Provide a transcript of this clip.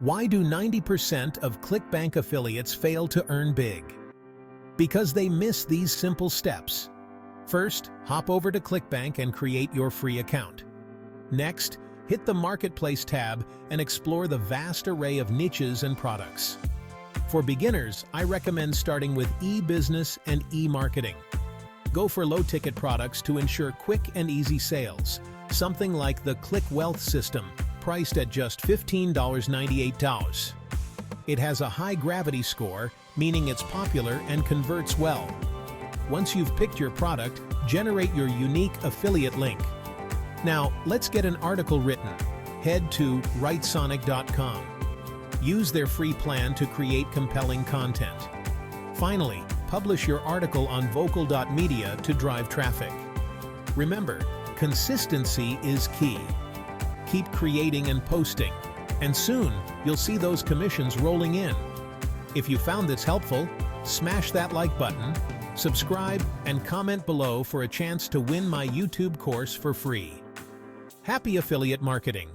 Why do 90% of Clickbank affiliates fail to earn big? Because they miss these simple steps. First, hop over to Clickbank and create your free account. Next, hit the Marketplace tab and explore the vast array of niches and products. For beginners, I recommend starting with e-business and e-marketing. Go for low-ticket products to ensure quick and easy sales, something like the Click Wealth system, priced at just $15.98. It has a high gravity score, meaning it's popular and converts well. Once you've picked your product, generate your unique affiliate link. Now, let's get an article written. Head to writesonic.com. Use their free plan to create compelling content. Finally, publish your article on vocal.media to drive traffic. Remember, consistency is key. Keep creating and posting, and soon you'll see those commissions rolling in. If you found this helpful, smash that like button, subscribe, and comment below for a chance to win my YouTube course for free. Happy affiliate marketing!